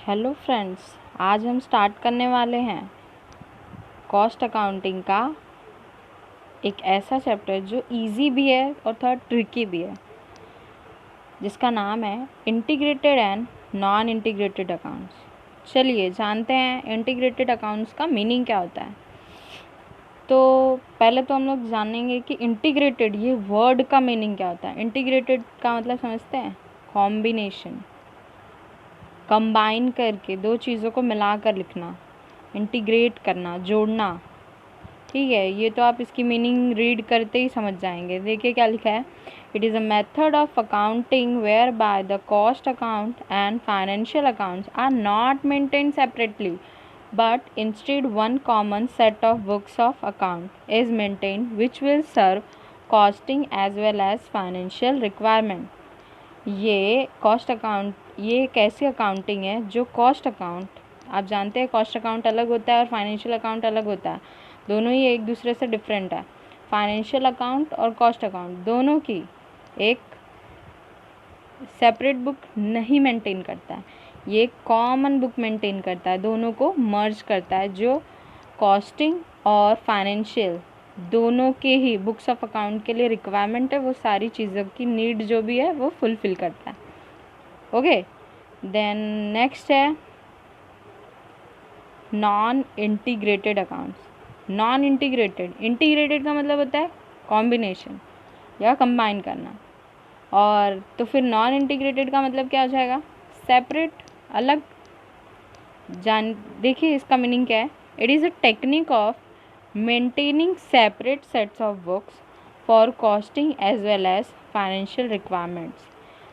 Hello friends, आज हम start करने वाले हैं कॉस्ट अकाउंटिंग का एक ऐसा चैप्टर जो इजी भी है और थोड़ा ट्रिकी भी है, जिसका नाम है integrated and non integrated accounts. चलिए जानते हैं इंटीग्रेटेड अकाउंट्स का मीनिंग क्या होता है। तो पहले तो हम लोग जानेंगे कि इंटीग्रेटेड ये वर्ड का मीनिंग क्या होता है। इंटीग्रेटेड का मतलब समझते हैं, कॉम्बिनेशन, कंबाइन करके दो चीज़ों को मिलाकर लिखना, इंटीग्रेट करना, जोड़ना। ठीक है, ये तो आप इसकी मीनिंग रीड करते ही समझ जाएंगे। देखिए क्या लिखा है। It is a method of accounting where by the cost account and financial accounts are not maintain separately but instead one common set of books of account is maintained which will serve costing as well as financial requirement। ये cost account, ये एक ऐसी accounting है जो cost account, आप जानते हैं cost account अलग होता है और फाइनेंशियल अकाउंट अलग होता है, दोनों ही एक दूसरे से डिफरेंट है। फाइनेंशियल अकाउंट और कॉस्ट अकाउंट दोनों की एक सेपरेट बुक नहीं मेंटेन करता है, ये कॉमन बुक मेंटेन करता है, दोनों को मर्ज करता है, जो कॉस्टिंग और फाइनेंशियल दोनों के ही बुक्स ऑफ अकाउंट के लिए रिक्वायरमेंट है, वो सारी चीज़ों की नीड जो भी है वो फुलफ़िल करता है। ओके, देन नेक्स्ट है non integrated accounts. Non integrated, integrated का मतलब होता है कॉम्बिनेशन या कंबाइन करना, और तो फिर नॉन इंटीग्रेटेड का मतलब क्या हो जाएगा, सेपरेट, अलग। देखिए इसका मीनिंग क्या है। It is a technique of maintaining separate sets of books for costing as well as financial requirements.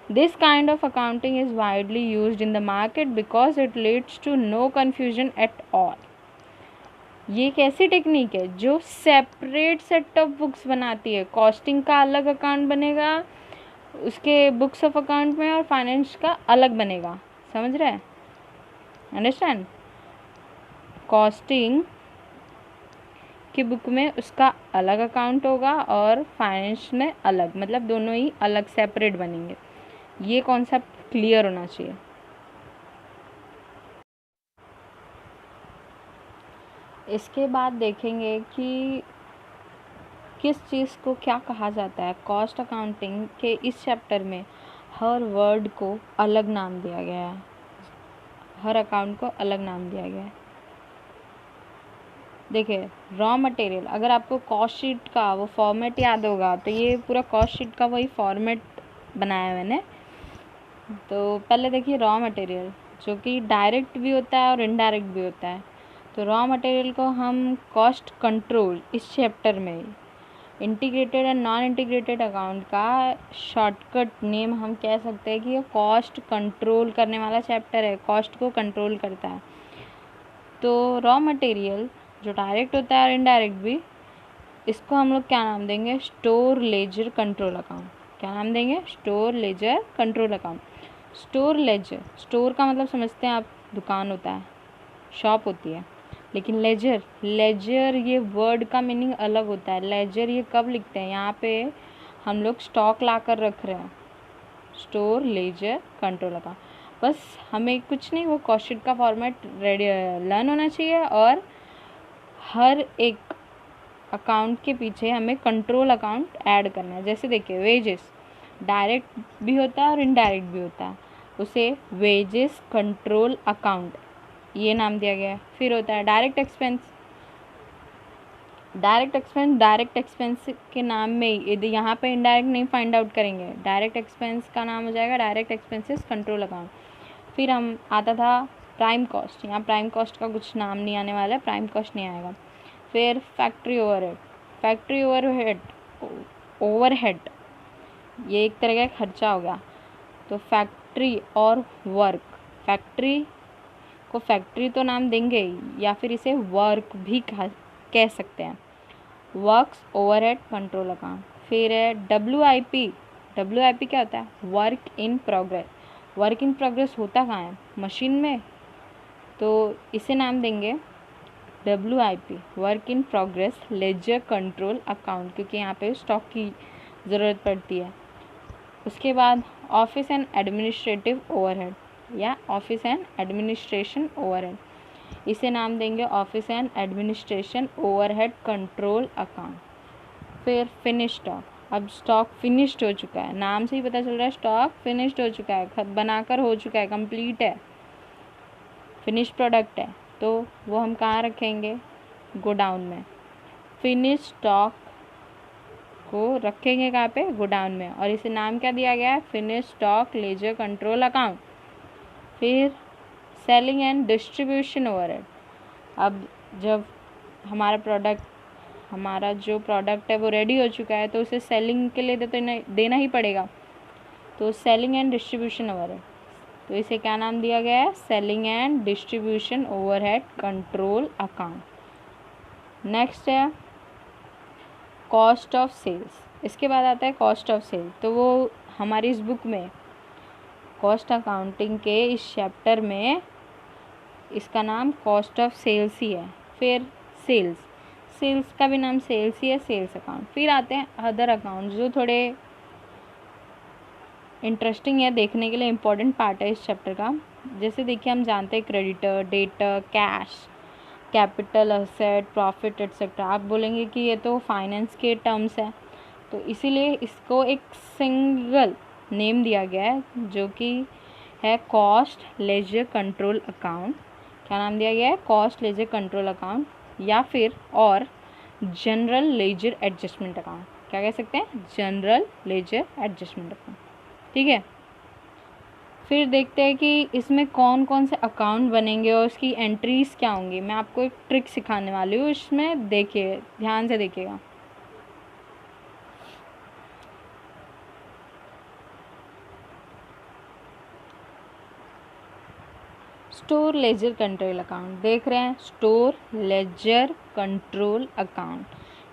This kind of accounting is widely used in the market because it leads to no confusion at all. ये एक ऐसी technique है जो separate set of books बनाती है। Costing का अलग account बनेगा उसके बुक्स ऑफ अकाउंट में और फाइनेंस का अलग बनेगा। समझ रहे हैं? अंडरस्टैंड? कॉस्टिंग की बुक में उसका अलग अकाउंट होगा और फाइनेंस में अलग, मतलब दोनों ही अलग सेपरेट बनेंगे। ये कॉन्सेप्ट क्लियर होना चाहिए। इसके बाद देखेंगे कि किस चीज़ को क्या कहा जाता है। कॉस्ट अकाउंटिंग के इस चैप्टर में हर वर्ड को अलग नाम दिया गया है, हर अकाउंट को अलग नाम दिया गया है। देखिए रॉ मटेरियल, अगर आपको कॉस्ट शीट का वो फॉर्मेट याद होगा तो ये पूरा कॉस्ट शीट का वही फॉर्मेट बनाया है मैंने। तो पहले देखिए रॉ मटेरियल, जो कि डायरेक्ट भी होता है और इनडायरेक्ट भी होता है। तो रॉ मटेरियल को हम कॉस्ट कंट्रोल, इस चैप्टर में integrated and non integrated account का शॉर्टकट नेम हम कह सकते हैं कि ये कॉस्ट कंट्रोल करने वाला चैप्टर है, कॉस्ट को कंट्रोल करता है। तो रॉ मटेरियल जो डायरेक्ट होता है और इनडायरेक्ट भी, इसको हम लोग क्या नाम देंगे, स्टोर लेजर कंट्रोल अकाउंट। क्या नाम देंगे? Store ledger control account. Store laser, store का मतलब समझते हैं आप, दुकान होता है, शॉप होती है, लेकिन लेजर, लेजर ये वर्ड का मीनिंग अलग होता है। लेजर ये कब लिखते हैं, यहाँ पे हम लोग स्टॉक ला कर रख रहे हैं। स्टोर लेजर कंट्रोल अकाउंट, बस हमें कुछ नहीं, वो कॉस्ट शीट का फॉर्मेट रेडी लर्न होना चाहिए, और हर एक अकाउंट के पीछे हमें कंट्रोल अकाउंट ऐड करना है। जैसे देखिए वेजेस डायरेक्ट भी होता है और इनडायरेक्ट भी होता है, उसे वेजेस कंट्रोल अकाउंट ये नाम दिया गया है। फिर होता है direct expense. Direct expense, direct expense के नाम में यदि यहाँ पे इनडायरेक्ट नहीं फाइंड आउट करेंगे, डायरेक्ट एक्सपेंस का नाम हो जाएगा डायरेक्ट एक्सपेंसेस कंट्रोल अकाउंट। फिर हम आता था प्राइम कॉस्ट, यहाँ प्राइम कॉस्ट का कुछ नाम नहीं आने वाला है, प्राइम कॉस्ट नहीं आएगा। फिर factory overhead, factory overhead, overhead ये एक तरह का खर्चा हो गया। तो फैक्ट्री और वर्क, फैक्ट्री को फैक्ट्री तो नाम देंगे ही, या फिर इसे वर्क भी कह सकते हैं, वर्क्स ओवरहेड कंट्रोल अकाउंट। फिर है WIP, WIP क्या होता है, work in progress. Work in progress होता कहाँ है, मशीन में, तो इसे नाम देंगे WIP, work in progress laser control account, क्योंकि यहाँ पे स्टॉक की ज़रूरत पड़ती है। उसके बाद ऑफिस एंड एडमिनिस्ट्रेटिव ओवरहेड, या ऑफिस एंड एडमिनिस्ट्रेशन ओवरहेड, इसे नाम देंगे office and administration overhead control account. फिर फिनिश स्टॉक, अब स्टॉक फिनिश्ड हो चुका है, नाम से ही पता चल रहा है स्टॉक फिनिश्ड हो चुका है, बनाकर हो चुका है, कंप्लीट है, फिनिश प्रोडक्ट है, तो वो हम कहाँ रखेंगे, गोडाउन में। फिनिश स्टॉक को रखेंगे कहाँ पे, गोडाउन में, और इसे नाम क्या दिया गया है, finish stock ledger control account. फिर सेलिंग एंड डिस्ट्रीब्यूशन ओवरहेड, अब जब हमारा जो प्रोडक्ट है वो रेडी हो चुका है तो उसे सेलिंग के लिए देना ही पड़ेगा, तो सेलिंग एंड डिस्ट्रीब्यूशन ओवरहेड, तो इसे क्या नाम दिया गया है, selling and distribution overhead control account. Next है कॉस्ट ऑफ सेल्स, इसके बाद आता है कॉस्ट ऑफ सेल, तो वो हमारी इस बुक में कॉस्ट अकाउंटिंग के इस चैप्टर में इसका नाम कॉस्ट ऑफ सेल्स ही है। फिर सेल्स का भी नाम सेल्स ही है, सेल्स अकाउंट। फिर आते हैं अदर अकाउंट, जो थोड़े इंटरेस्टिंग है, देखने के लिए इम्पोर्टेंट पार्ट है इस चैप्टर का। जैसे देखिए हम जानते हैं creditor, debtor, cash, capital, asset, profit etcetera. आप बोलेंगे कि ये तो फाइनेंस के टर्म्स है, तो इसीलिए इसको एक सिंगल नेम दिया गया है जो कि है कॉस्ट लेजर कंट्रोल अकाउंट। क्या नाम दिया गया है, कॉस्ट लेजर कंट्रोल अकाउंट, या फिर और जनरल लेजर एडजस्टमेंट अकाउंट। क्या कह सकते हैं, जनरल लेजर एडजस्टमेंट अकाउंट, ठीक है। फिर देखते हैं कि इसमें कौन कौन से अकाउंट बनेंगे और उसकी एंट्रीज क्या होंगी। मैं आपको एक ट्रिक सिखाने वाली हूँ, इसमें देखिए, ध्यान से देखिएगा। स्टोर लेजर कंट्रोल अकाउंट देख रहे हैं, स्टोर लेजर कंट्रोल अकाउंट,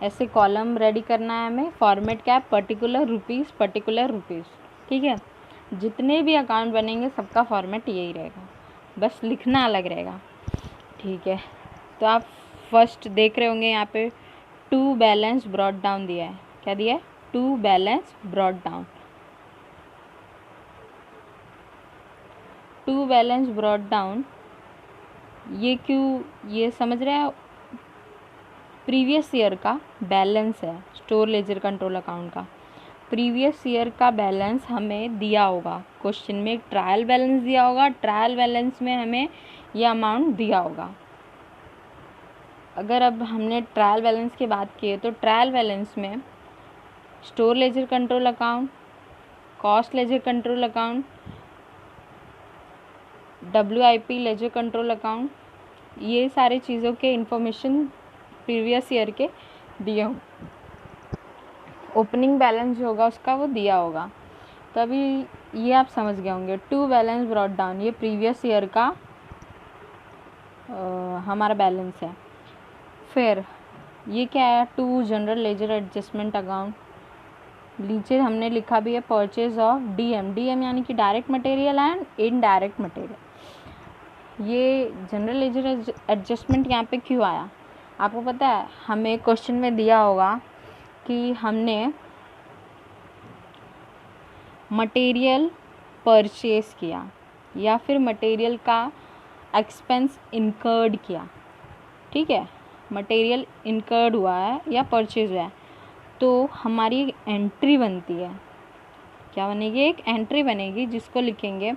ऐसे कॉलम रेडी करना है हमें। फॉर्मेट क्या है, पर्टिकुलर रुपीज़, ठीक है। जितने भी अकाउंट बनेंगे सबका फॉर्मेट यही रहेगा, बस लिखना अलग रहेगा, ठीक है। तो आप फर्स्ट देख रहे होंगे यहाँ पे टू बैलेंस ब्रॉट डाउन दिया है। क्या दिया है, to balance brought down. To balance brought down, ये क्यों, ये समझ रहे हैं, प्रीवियस ईयर का बैलेंस है स्टोर लेजर कंट्रोल अकाउंट का। प्रीवियस ईयर का बैलेंस हमें दिया होगा, क्वेश्चन में एक ट्रायल बैलेंस दिया होगा, ट्रायल बैलेंस में हमें यह अमाउंट दिया होगा। अगर अब हमने ट्रायल बैलेंस की बात की है तो ट्रायल बैलेंस में store ledger control account, cost ledger control account, WIP ledger control account, ये सारी चीज़ों के इंफॉर्मेशन प्रीवियस ईयर के दिए हों। ओपनिंग बैलेंस जो होगा उसका वो दिया होगा, तभी ये आप समझ गए होंगे। टू बैलेंस ब्रॉट डाउन, ये प्रीवियस ईयर का हमारा बैलेंस है। फिर ये क्या है, to general ledger adjustment account, नीचे हमने लिखा भी है परचेज ऑफ DM यानी कि direct material and indirect material. ये जनरल लेजर एडजस्टमेंट यहाँ पे क्यों आया, आपको पता है, हमें क्वेश्चन में दिया होगा कि हमने मटेरियल परचेज किया या फिर मटेरियल का एक्सपेंस इनकर्ड किया, ठीक है, मटेरियल इनकर्ड हुआ है या परचेज हुआ है, तो हमारी एक एंट्री बनती है। क्या बनेगी, एक एंट्री बनेगी जिसको लिखेंगे,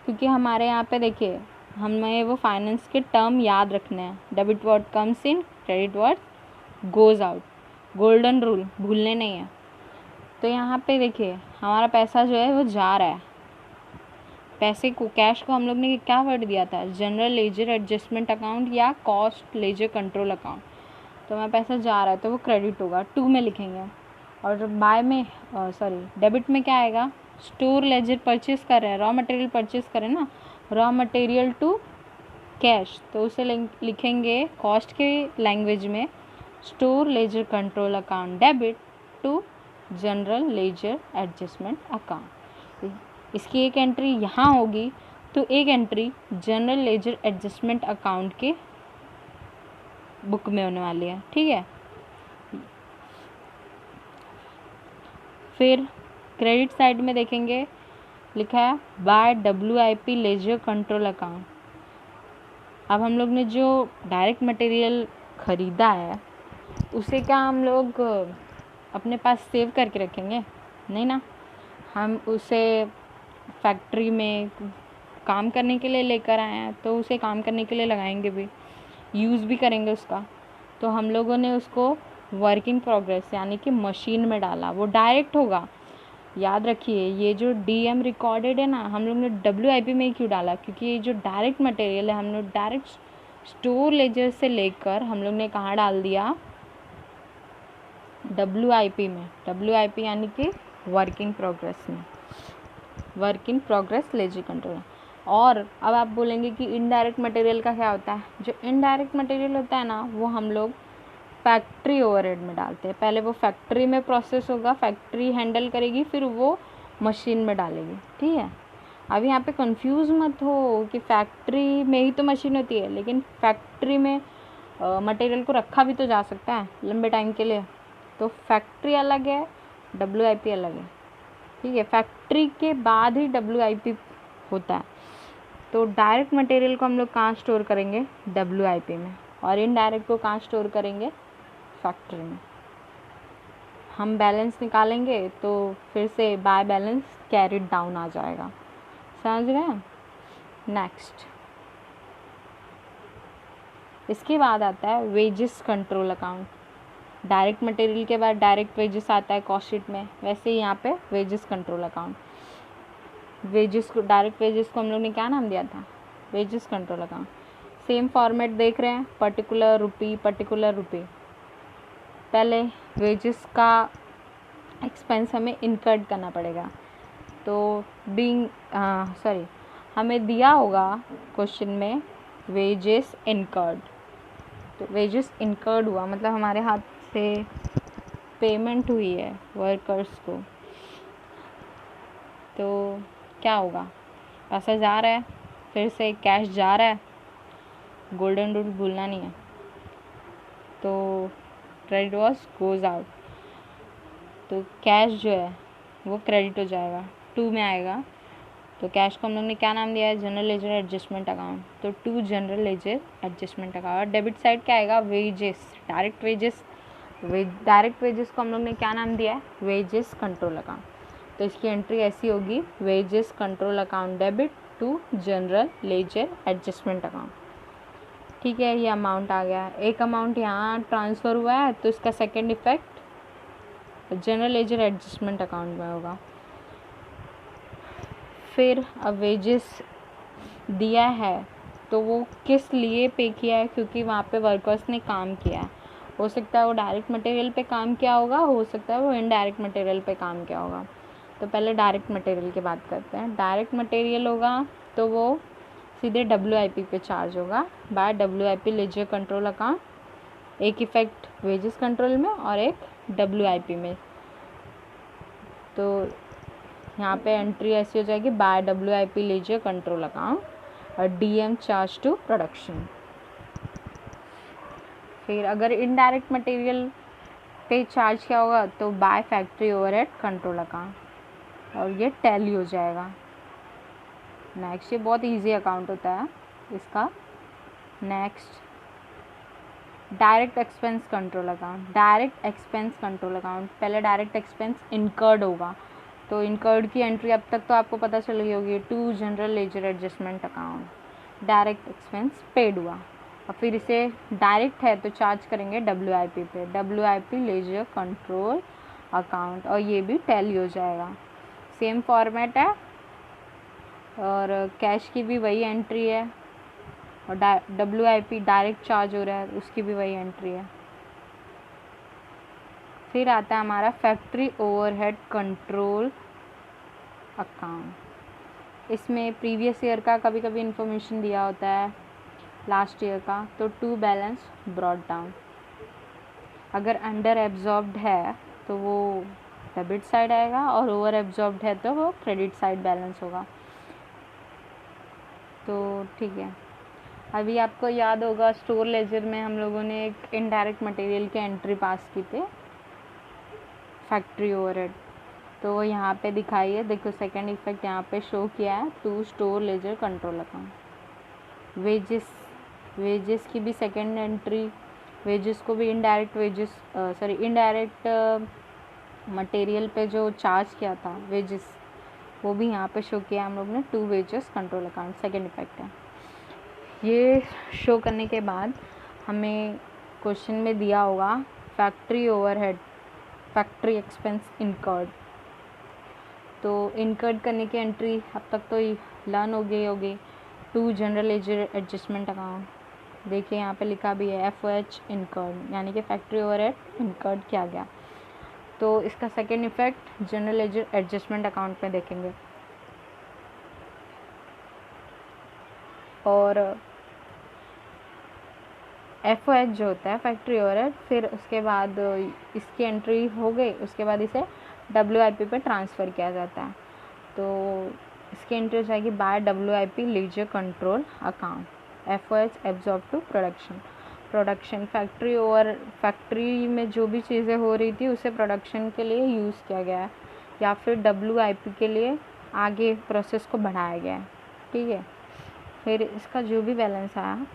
क्योंकि हमारे यहाँ पे देखिए हमें वो फाइनेंस के टर्म याद रखने हैं। Debit word comes in, credit word goes out, golden rule भूलने नहीं है। तो यहाँ पे देखिए हमारा पैसा जो है वो जा रहा है, पैसे को, कैश को हम लोग ने क्या वर्ड दिया था, जनरल लेजर एडजस्टमेंट अकाउंट या कॉस्ट लेजर कंट्रोल अकाउंट। तो हमारा पैसा जा रहा है तो वो क्रेडिट होगा, टू में लिखेंगे। और बाय में डेबिट में क्या आएगा, स्टोर लेजर परचेज कर रहे हैं, रॉ मटेरियल परचेज करें ना, रॉ मटेरियल टू कैश, तो उसे लिखेंगे कॉस्ट के लैंग्वेज में store ledger control account debit to general ledger adjustment account. इसकी एक एंट्री यहाँ होगी तो एक entry general ledger adjustment account के बुक में होने वाली है, ठीक है। फिर क्रेडिट साइड में देखेंगे लिखा है by WIP ledger control account. अब हम लोग ने जो डायरेक्ट मटेरियल ख़रीदा है उसे क्या हम लोग अपने पास सेव करके रखेंगे? नहीं ना, हम उसे फैक्ट्री में काम करने के लिए लेकर आए हैं तो उसे काम करने के लिए लगाएंगे भी, यूज़ भी करेंगे उसका। तो हम लोगों ने उसको वर्क इन प्रोग्रेस यानी कि मशीन में डाला, वो डायरेक्ट होगा। याद रखिए ये जो DM रिकॉर्डेड है ना, हम लोग ने WIP में ही क्यों डाला? क्योंकि ये जो डायरेक्ट मटेरियल है हम लोग डायरेक्ट स्टोर लेजर से लेकर हम लोग ने कहाँ डाल दिया? WIP में। WIP यानी कि वर्क इन प्रोग्रेस में, work in progress ledger control. और अब आप बोलेंगे कि इनडायरेक्ट मटेरियल का क्या होता है? जो इनडायरेक्ट मटेरियल होता है ना वो हम लोग फैक्ट्री ओवरहेड में डालते हैं। पहले वो फैक्ट्री में प्रोसेस होगा, फैक्ट्री हैंडल करेगी, फिर वो मशीन में डालेगी। ठीक है, अब यहाँ पे कंफ्यूज मत हो कि फैक्ट्री में ही तो मशीन होती है, लेकिन फैक्ट्री में मटेरियल को रखा भी तो जा सकता है लंबे टाइम के लिए। तो फैक्ट्री अलग है, WIP अलग है। ठीक है, फैक्ट्री के बाद ही WIP होता है। तो डायरेक्ट मटेरियल को हम लोग कहाँ स्टोर करेंगे? WIP में। और इनडायरेक्ट को कहाँ स्टोर करेंगे? फैक्ट्री में। हम बैलेंस निकालेंगे तो फिर से बाय बैलेंस कैरिड डाउन आ जाएगा। समझ रहे हैं? नेक्स्ट, इसके बाद आता है wages control account. Direct material के बाद डायरेक्ट वेजेस आता है कॉस्ट शीट में, वैसे ही यहाँ पे वेजेस कंट्रोल अकाउंट। वेजेस को, डायरेक्ट वेजेस को हम लोग ने क्या नाम दिया था? Wages control account. Same format देख रहे हैं, पर्टिकुलर रुपी, पर्टिकुलर रुपी। पहले वेजेस का एक्सपेंस हमें इनकर्ड करना पड़ेगा। तो हमें दिया होगा क्वेश्चन में वेजेस इनकर्ड। तो वेजेस इनकर्ड हुआ मतलब हमारे हाथ से पेमेंट हुई है वर्कर्स को, तो क्या होगा? पैसा जा रहा है, फिर से कैश जा रहा है, गोल्डन रूल भूलना नहीं है। तो क्रेडिट वॉज गोज आउट, तो कैश जो है वो क्रेडिट हो जाएगा, 2 में आएगा। तो कैश को हम लोग ने क्या नाम दिया है? General ledger adjustment account. तो 2 जनरल लेजर एडजस्टमेंट अकाउंट। और डेबिट साइड क्या आएगा? Wages, direct wages. Direct wages को हम लोग ने क्या नाम दिया है? Wages control account. तो इसकी एंट्री ऐसी होगी, wages control account debit to general ledger adjustment account. ठीक है, ये अमाउंट आ गया। एक अमाउंट यहाँ ट्रांसफ़र हुआ है तो इसका second effect general ledger adjustment account में होगा। फिर अब वेजेस दिया है तो वो किस लिए पे किया है? क्योंकि वहाँ पे वर्कर्स ने काम किया है। हो सकता है वो डायरेक्ट मटेरियल पे काम किया होगा, हो सकता है वो इनडायरेक्ट मटेरियल पे काम किया होगा। तो पहले डायरेक्ट मटेरियल की बात करते हैं। डायरेक्ट मटेरियल होगा तो वो सीधे WIP पे चार्ज होगा by WIP ledger control account. एक इफेक्ट वेजेस कंट्रोल में और एक WIP में। तो यहाँ पे एंट्री ऐसी हो जाएगी by WIP ledger control account और DM चार्ज टू प्रोडक्शन। फिर अगर इनडायरेक्ट मटेरियल पे चार्ज क्या होगा? तो by factory overhead control account, और ये टैली हो जाएगा। नेक्स्ट, ये बहुत इजी अकाउंट होता है इसका। Next, direct expense control account. Direct expense control account, पहले डायरेक्ट एक्सपेंस इनकर्ड होगा तो इनकर्ड की एंट्री अब तक तो आपको पता चल गई होगी, 2 general ledger adjustment account. Direct expense paid हुआ और फिर इसे डायरेक्ट है तो चार्ज करेंगे WIP पे, WIP लेजर कंट्रोल अकाउंट, और ये भी टैली हो जाएगा। सेम फॉर्मेट है और कैश की भी वही एंट्री है और WIP डायरेक्ट चार्ज हो रहा है उसकी भी वही एंट्री है। फिर आता है हमारा फैक्ट्री ओवरहेड कंट्रोल अकाउंट। इसमें प्रीवियस ईयर का कभी कभी इंफॉर्मेशन दिया होता है, लास्ट ईयर का। तो टू बैलेंस ब्रॉट डाउन, अगर अंडर एब्जॉर्ब्ड है तो वो डेबिट साइड आएगा और ओवर एब्जॉर्ब्ड है तो वो क्रेडिट साइड बैलेंस होगा। तो ठीक है, अभी आपको याद होगा स्टोर लेजर में हम लोगों ने एक इनडायरेक्ट मटेरियल के एंट्री पास की थे, फैक्ट्री ओवरहेड। तो यहाँ पे दिखाई है, देखो सेकंड इफेक्ट यहाँ पे शो किया है, to store ledger control account. Wages की भी सेकंड एंट्री, वेजेस को भी इनडायरेक्ट इनडायरेक्ट मटेरियल पे जो चार्ज किया था वेजेस, वो भी यहाँ पे शो किया हम लोग ने, to wages control account, second effect है। ये शो करने के बाद हमें क्वेश्चन में दिया होगा factory overhead, factory expense incurred. तो इनकर्ड करने की एंट्री अब तक तो लर्न हो गई होगी, to general ledger adjustment account. देखिए यहाँ पे लिखा भी है FOH इनकर्ड, यानी कि फैक्ट्री ओवरहेड इनकर्ड किया गया। तो इसका second effect general ledger adjustment account में देखेंगे। और FOH जो होता है फैक्ट्री ओवरहेड, फिर उसके बाद इसकी एंट्री हो गई, उसके बाद इसे WIP पे ट्रांसफ़र किया जाता है। तो इसकी एंट्री हो जाएगी by WIP ledger control account. FOH absorb to production factory में जो भी चीज़ें हो रही थी उसे प्रोडक्शन के लिए यूज़ किया गया है, या फिर WIP के लिए आगे प्रोसेस को बढ़ाया गया है। ठीक है, फिर इसका जो भी बैलेंस आया,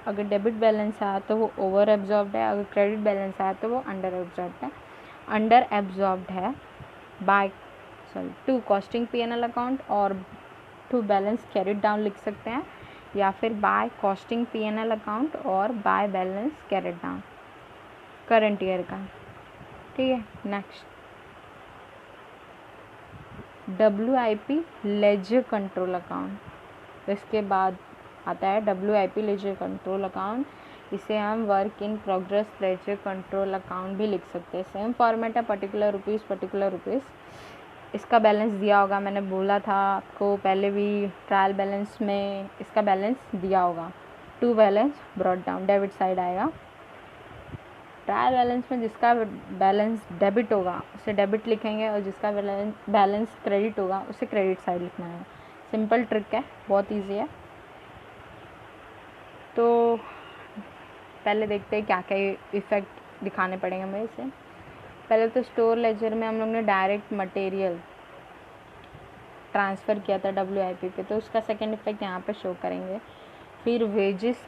अगर डेबिट बैलेंस आया तो वो ओवर एब्जॉर्ब्ड है, अगर क्रेडिट बैलेंस आया तो वो अंडर एब्जॉर्ब्ड है by two costing P&L account, और टू बैलेंस कैरिड डाउन लिख सकते हैं, या फिर बाय कॉस्टिंग P&L अकाउंट और by balance carried down current year का। ठीक है, next WIP ledger control account. तो इसके बाद आता है WIP लेजर कंट्रोल अकाउंट। इसे हम work in progress laser control account भी लिख सकते हैं। सेम फॉर्मेट है, पर्टिकुलर रुपीज़। इसका बैलेंस दिया होगा, मैंने बोला था आपको पहले भी, ट्रायल बैलेंस में इसका बैलेंस दिया होगा, to balance brought down, debit side आएगा। ट्रायल बैलेंस में जिसका बैलेंस डेबिट होगा उसे डेबिट लिखेंगे, और जिसका बैलेंस क्रेडिट होगा उसे क्रेडिट साइड लिखना है। सिंपल ट्रिक है, बहुत ईजी है। तो पहले देखते हैं क्या क्या इफ़ेक्ट दिखाने पड़ेंगे हमें इसे। पहले तो स्टोर लेजर में हम लोग ने डायरेक्ट मटेरियल ट्रांसफ़र किया था WIP पे, तो उसका सेकंड इफेक्ट यहाँ पे शो करेंगे। फिर वेजेस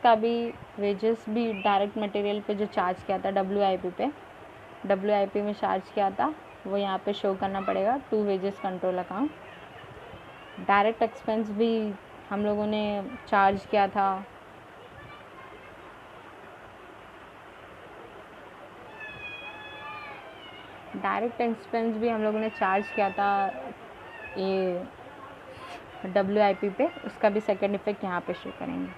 भी डायरेक्ट मटेरियल पे जो चार्ज किया था WIP में चार्ज किया था, वो यहाँ पे शो करना पड़ेगा, to wages control account. Direct expense भी हम लोगों ने चार्ज किया था, ये WIP पे, उसका भी सेकेंड इफेक्ट यहाँ पे शो करेंगे।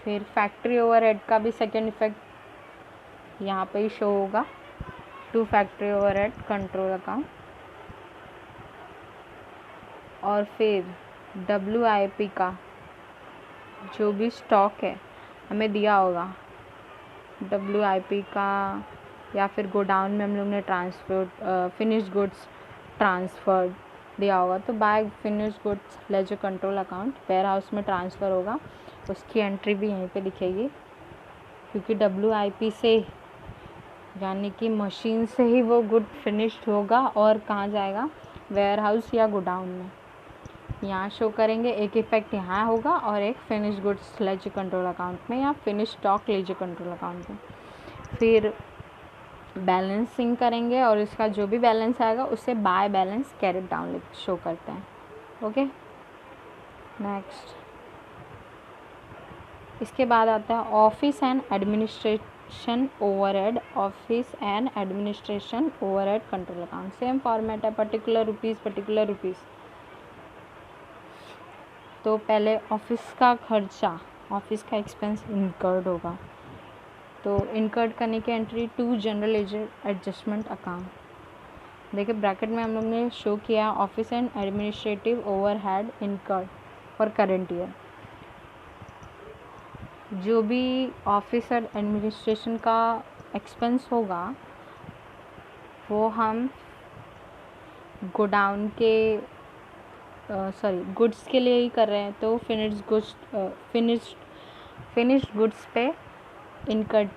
फिर फैक्ट्री ओवरहेड का भी सेकेंड इफेक्ट यहाँ पे ही शो होगा, to factory overhead control account. और फिर WIP का जो भी स्टॉक है हमें दिया होगा, WIP का, या फिर गोडाउन में हम लोग ने फिनिश्ड गुड्स ट्रांसफ़र दिया होगा, तो by finished goods ledger control account warehouse में ट्रांसफ़र होगा, उसकी एंट्री भी यहीं पे दिखेगी, क्योंकि WIP से, यानी कि मशीन से ही वो गुड फिनिश्ड होगा और कहाँ जाएगा, वेयर हाउस या गोडाउन में। यहाँ शो करेंगे, एक इफेक्ट यहाँ होगा और एक finish goods ledger control account में, या finish stock ledger control account में। फिर बैलेंसिंग करेंगे, और इसका जो भी बैलेंस आएगा उससे by balance carried down show करते हैं। ओके, नेक्स्ट इसके बाद आता है office and administration overhead control account. Same format है, पर्टिकुलर रुपीज़। तो पहले ऑफिस का खर्चा, ऑफिस का एक्सपेंस इनकर्ड होगा, तो इनकर्ड करने की entry to general ledger adjustment account. देखिए ब्रैकेट में हम लोग ने शो किया office and administrative overhead incurred for current year. जो भी ऑफिस और एडमिनिस्ट्रेशन का एक्सपेंस होगा वो हम गोडाउन के गुड्स के लिए ही कर रहे हैं, तो फिनिश्ड गुड्स पे इनकर्ड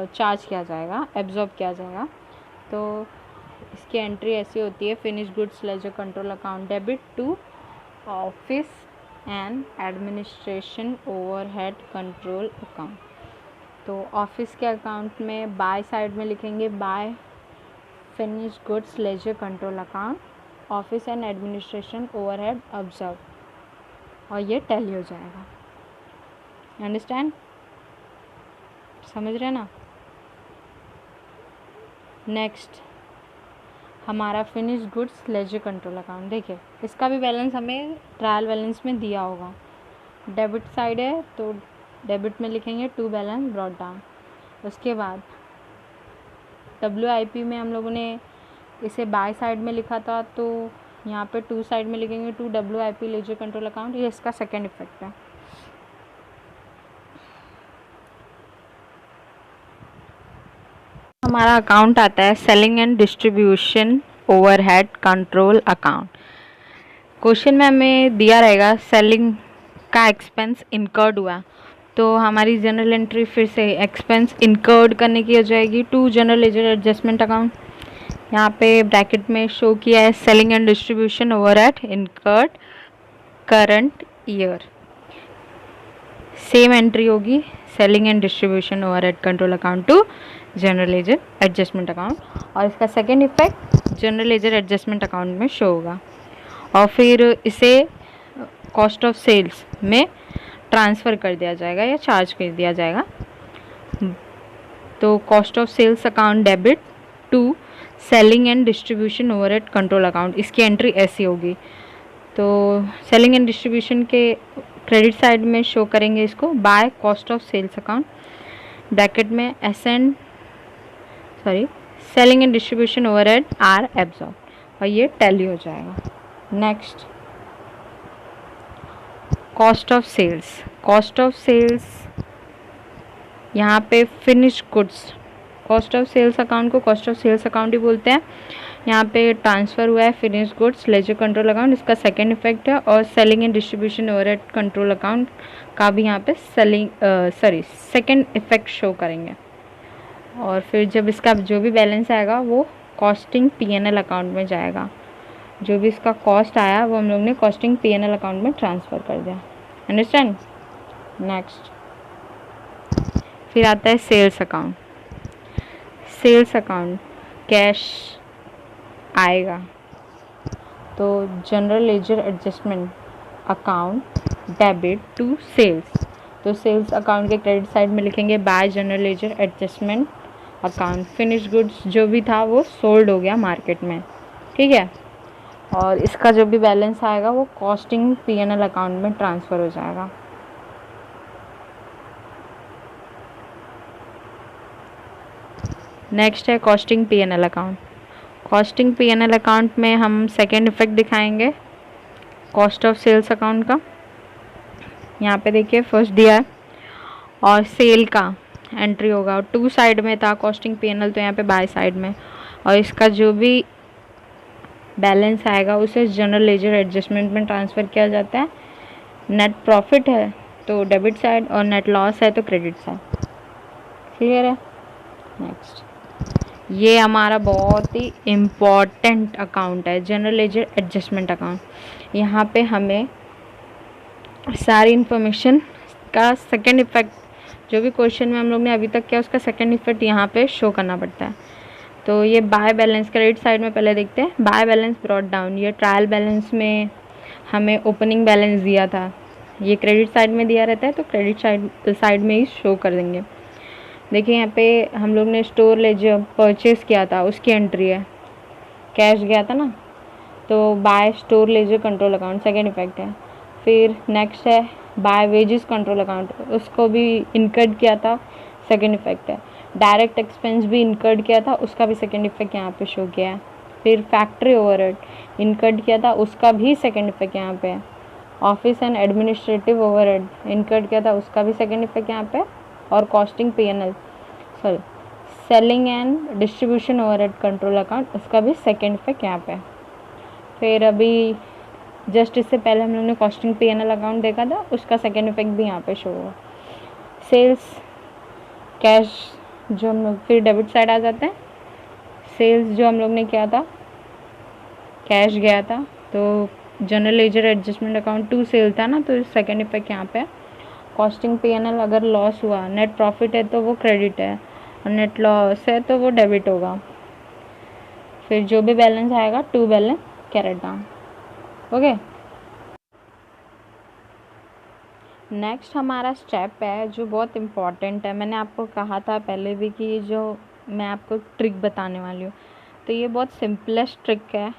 चार्ज किया जाएगा, एब्जॉर्ब किया जाएगा। तो इसकी एंट्री ऐसी होती है, finish goods ledger control account debit to office and administration overhead control account. तो ऑफिस के अकाउंट में बाय साइड में लिखेंगे by finish goods ledger control account, office and administration overhead observe, और ये टैली हो जाएगा। अंडरस्टैंड? समझ रहे ना? नेक्स्ट हमारा finish goods ledger control account, देखिए इसका भी बैलेंस हमें ट्रायल बैलेंस में दिया होगा। डेबिट साइड है तो डेबिट में लिखेंगे टू बैलेंस ब्रॉट डाउन। उसके बाद WIP में हम लोगों ने इसे बाय साइड में लिखा था, तो यहाँ पे टू साइड में लिखेंगे to WIP ledger control account. ये इसका सेकेंड इफेक्ट है। हमारा अकाउंट आता है selling and distribution overhead control account. Question में हमें दिया रहेगा सेलिंग का एक्सपेंस इनकर्ड हुआ, तो हमारी जनरल एंट्री फिर से एक्सपेंस इनकर्ड करने की हो जाएगी to general ledger adjustment account. यहाँ पे ब्रैकेट में शो किया है selling and distribution overhead incurred current year. Same entry होगी selling and distribution overhead control account to general ledger adjustment account, और इसका second effect general ledger adjustment account में show होगा। और फिर इसे कॉस्ट ऑफ सेल्स में ट्रांसफ़र कर दिया जाएगा या चार्ज कर दिया जाएगा। तो cost of sales account debit to selling and distribution overhead control account, इसकी एंट्री ऐसी होगी। तो सेलिंग एंड डिस्ट्रीब्यूशन के क्रेडिट साइड में शो करेंगे इसको by cost of sales account, bracket में selling and distribution overhead are absorb, और ये टैली हो जाएगा। Next cost of sales. Cost of sales यहाँ पे finish goods, cost of sales account को कॉस्ट ऑफ सेल्स अकाउंट ही बोलते हैं। यहाँ पे ट्रांसफ़र हुआ है finish goods ledger control account, इसका सेकेंड इफेक्ट है। और selling and distribution overhead control account का भी यहाँ पे सेकेंड इफेक्ट शो करेंगे। और फिर जब इसका जो भी बैलेंस आएगा वो कॉस्टिंग P&L अकाउंट में जाएगा। जो भी इसका कॉस्ट आया वो हम लोग ने कॉस्टिंग P&L अकाउंट में ट्रांसफ़र कर दिया। अंडरस्टैंड? नेक्स्ट फिर आता है sales account. Sales account cash आएगा तो general ledger adjustment account debit to sales, तो सेल्स अकाउंट के क्रेडिट साइड में लिखेंगे by general ledger adjustment account. Finish goods जो भी था वो सोल्ड हो गया मार्केट में, ठीक है। और इसका जो भी बैलेंस आएगा वो कॉस्टिंग P&L अकाउंट में ट्रांसफ़र हो जाएगा। नेक्स्ट है costing P&L account. Costing P&L account में हम सेकेंड इफेक्ट दिखाएंगे कॉस्ट ऑफ सेल्स अकाउंट का। यहाँ पे देखिए फर्स्ट दिया है और सेल का एंट्री होगा, और टू साइड में था कॉस्टिंग P&L, तो यहाँ पे बाय साइड में। और इसका जो भी बैलेंस आएगा उसे जनरल लेजर एडजस्टमेंट में ट्रांसफ़र किया जाता है। नेट प्रॉफिट है तो डेबिट साइड, और नेट लॉस है तो क्रेडिट साइड। क्लियर है? नेक्स्ट ये हमारा बहुत ही इम्पॉर्टेंट अकाउंट है जनरल लेजर एडजस्टमेंट अकाउंट। यहाँ पे हमें सारी इन्फॉर्मेशन का सेकेंड इफेक्ट, जो भी क्वेश्चन में हम लोग ने अभी तक किया उसका सेकेंड इफेक्ट यहाँ पे शो करना पड़ता है। तो ये बाय बैलेंस क्रेडिट साइड में पहले देखते हैं। बाय बैलेंस ब्रॉट डाउन, ये ट्रायल बैलेंस में हमें ओपनिंग बैलेंस दिया था, ये क्रेडिट साइड में दिया रहता है तो क्रेडिट साइड में ही शो कर देंगे। देखिए यहाँ पे हम लोग ने स्टोर लेजर परचेज़ किया था उसकी एंट्री है, कैश गया था ना, तो by store ledger control account second effect है। फिर नेक्स्ट है बाय वेजेस कंट्रोल अकाउंट, उसको भी इनकर्ड किया था, सेकेंड इफेक्ट है। डायरेक्ट एक्सपेंस भी इनकर्ड किया था, उसका भी सेकेंड इफेक्ट यहाँ पे शो किया है। फिर फैक्ट्री ओवरहेड इनकर्ड किया था, उसका भी सेकेंड इफेक्ट यहाँ पे है। Office and administrative overhead incurred किया था, उसका भी सेकेंड इफेक्ट यहाँ पे। और costing selling and distribution overhead control account, उसका भी सेकेंड इफेक्ट यहाँ पे। फिर अभी जस्ट इससे पहले हम लोग ने कॉस्टिंग P&L अकाउंट देखा था, उसका सेकेंड इफेक्ट भी यहाँ पे शो होगा। सेल्स कैश जो हम लोग फिर डेबिट साइड आ जाते हैं, सेल्स जो हम लोग ने किया था, कैश गया था, तो general ledger adjustment account to sale था ना, तो सेकेंड इफेक्ट यहाँ पे कॉस्टिंग P&L अगर लॉस हुआ, नेट प्रॉफिट है तो वो क्रेडिट है, और नेट लॉस है तो वो डेबिट होगा। फिर जो भी बैलेंस आएगा to balance carried down. Okay, next हमारा स्टेप है जो बहुत इम्पॉर्टेंट है। मैंने आपको कहा था पहले भी कि ये जो मैं आपको ट्रिक बताने वाली हूँ, तो ये बहुत सिंपलेस्ट ट्रिक है।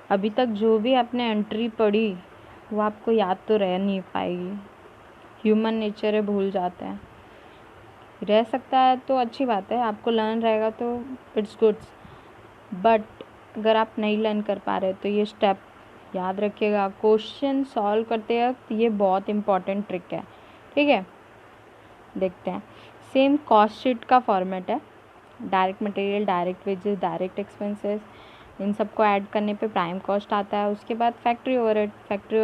अभी तक जो भी आपने एंट्री पढ़ी वो आपको याद तो रह नहीं पाएगी, ह्यूमन नेचर है, भूल जाते हैं। रह सकता है तो अच्छी बात है, आपको लर्न रहेगा तो इट्स गुड्स, बट अगर आप नहीं लर्न कर पा रहे तो ये स्टेप याद रखिएगा। क्वेश्चन सॉल्व करते वक्त ये बहुत इंपॉर्टेंट ट्रिक है, ठीक है। देखते हैं, सेम कॉस्ट शीट का फॉर्मेट है, direct material, direct wages, direct expenses, इन सबको ऐड करने पे प्राइम कॉस्ट आता है। उसके बाद फैक्ट्री ओवरहेड, फैक्ट्री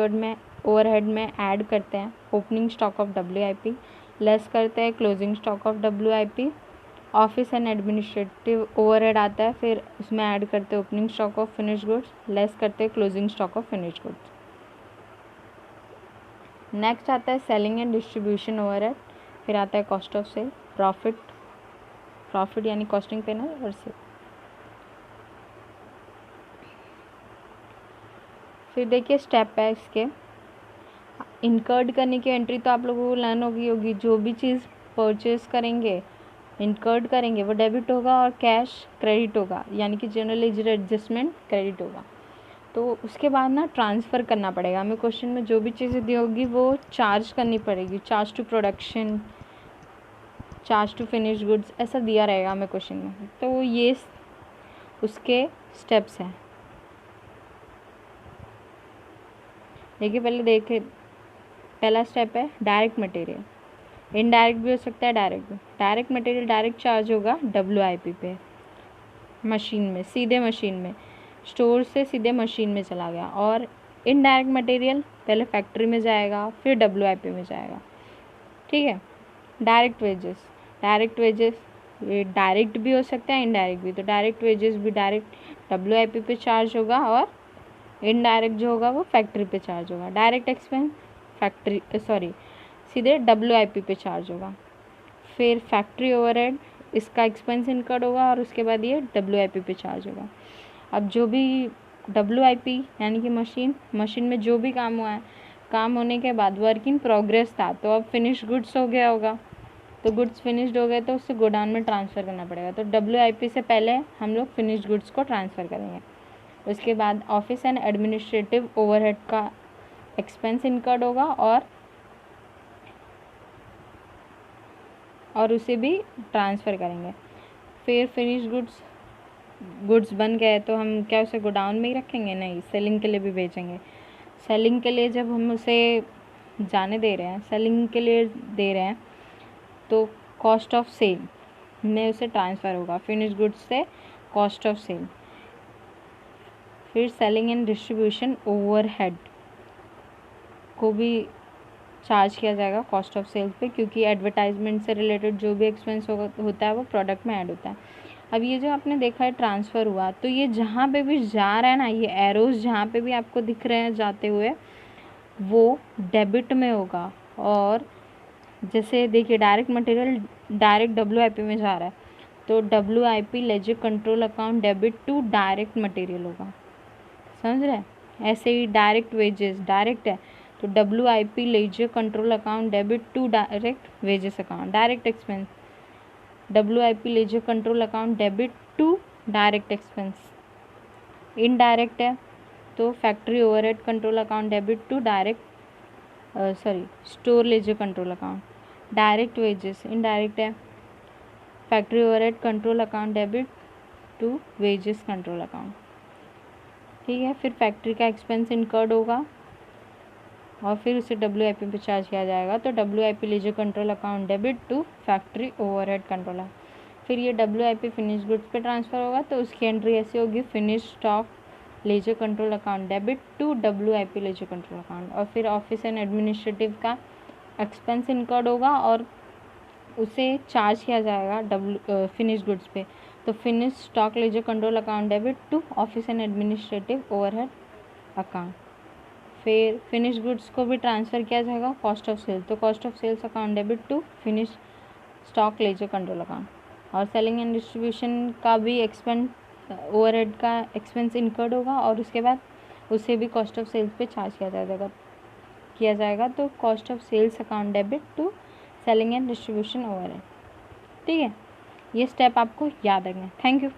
ओवरहेड में ऐड करते हैं opening stock of WIP, less करते हैं closing stock of WIP। Office and administrative overhead आता है, फिर उसमें ऐड करते हैं opening stock of finish goods, less करते हैं closing stock of finish goods. Next आता है सेलिंग एंड डिस्ट्रीब्यूशन ओवरहेड, फिर आता है कॉस्ट ऑफ सेल, प्रॉफिट यानी कॉस्टिंग P&L और सेल। फिर देखिए स्टेप है इसके, इनकर्ड करने की एंट्री तो आप लोगों को लर्न होगी। जो भी चीज़ परचेज करेंगे, इनकर्ड करेंगे, वो डेबिट होगा और कैश क्रेडिट होगा, यानी कि जनरल लेजर एडजस्टमेंट क्रेडिट होगा। तो उसके बाद ना ट्रांसफ़र करना पड़ेगा हमें। क्वेश्चन में जो भी चीज़ें दी होगी वो चार्ज करनी पड़ेगी, charge to production, charge to finish goods, ऐसा दिया रहेगा हमें क्वेश्चन में। तो ये उसके स्टेप्स हैं। देखिए पहला स्टेप है डायरेक्ट मटेरियल, इनडायरेक्ट भी हो सकता है, डायरेक्ट भी। डायरेक्ट मटेरियल डायरेक्ट चार्ज होगा WIP पे, मशीन में, सीधे मशीन में, स्टोर से सीधे मशीन में चला गया। और इनडायरेक्ट मटेरियल पहले फैक्ट्री में जाएगा, फिर WIP में जाएगा, ठीक है। डायरेक्ट वेजेस ये डायरेक्ट भी हो सकता है, इनडायरेक्ट भी। तो डायरेक्ट वेजेस भी डायरेक्ट WIP पे चार्ज होगा, और इनडायरेक्ट जो होगा वो फैक्ट्री पे चार्ज होगा। डायरेक्ट एक्सपेंस सीधे WIP पे चार्ज होगा। फिर फैक्ट्री ओवरहेड, इसका एक्सपेंस इनकर्ड होगा, और उसके बाद ये WIP पे चार्ज होगा। अब जो भी WIP यानी कि मशीन में जो भी काम हुआ है, काम होने के बाद वर्क इन प्रोग्रेस था, तो अब फिनिश गुड्स हो गया होगा। तो गुड्स फिनिश्ड हो गए तो उससे गोडाउन में ट्रांसफ़र करना पड़ेगा। तो WIP से पहले हम लोग फिनिश्ड गुड्स को ट्रांसफ़र करेंगे। उसके बाद ऑफिस एंड एडमिनिस्ट्रेटिव ओवरहेड का एक्सपेंस इनकर्ड होगा, और उसे भी ट्रांसफ़र करेंगे। फिर फिनिश गुड्स बन गए तो हम क्या उसे गोडाउन में ही रखेंगे? नहीं, सेलिंग के लिए भी बेचेंगे। सेलिंग के लिए जब हम उसे जाने दे रहे हैं, सेलिंग के लिए दे रहे हैं, तो कॉस्ट ऑफ सेल में उसे ट्रांसफ़र होगा, फिनिश गुड्स से कॉस्ट ऑफ सेल। फिर सेलिंग एंड डिस्ट्रीब्यूशन ओवरहेड को भी चार्ज किया जाएगा कॉस्ट ऑफ सेल्स पे, क्योंकि एडवर्टाइजमेंट से रिलेटेड जो भी एक्सपेंस होता है वो प्रोडक्ट में ऐड होता है। अब ये जो आपने देखा है ट्रांसफ़र हुआ, तो ये जहाँ पे भी जा रहा है ना, ये एरोज जहाँ पे भी आपको दिख रहे हैं जाते हुए, वो डेबिट में होगा। और जैसे देखिए डायरेक्ट मटेरियल डायरेक्ट WIP में जा रहा है, तो WIP ledger control account debit to direct material होगा, समझ रहे हैं। ऐसे ही डायरेक्ट वेजेस डायरेक्ट है, तो WIP ledger control account debit to direct wages account. Direct expense WIP ledger control account debit to direct expense. Indirect है तो factory overhead control account debit to store ledger control account. Direct wages indirect है, factory overhead control account debit to wages control account, ठीक है। फिर factory का expense incurred होगा और फिर उसे WIP पे चार्ज किया जाएगा, तो WIP ledger control account debit to factory overhead control. फिर ये WIP फिनिश गुड्स पे ट्रांसफ़र होगा, तो उसकी एंट्री ऐसी होगी, finish stock ledger control account debit to WIP ledger control account. और फिर ऑफिस एंड एडमिनिस्ट्रेटिव का एक्सपेंस इनकर्ड होगा और उसे चार्ज किया जाएगा फिनिश गुड्स पे। तो finish stock ledger control account debit to office and administrative overhead account. फिर फिनिश गुड्स को भी ट्रांसफ़र किया जाएगा कॉस्ट ऑफ सेल, तो cost of sales account debit to finish stock ledger control account. और selling and distribution का भी overhead का एक्सपेंस इनकर्ड होगा और उसके बाद उसे भी कॉस्ट ऑफ सेल्स पे चार्ज किया जाएगा। तो cost of sales account debit to selling and distribution overhead. ठीक है, ये स्टेप आपको याद रखना है। Thank you.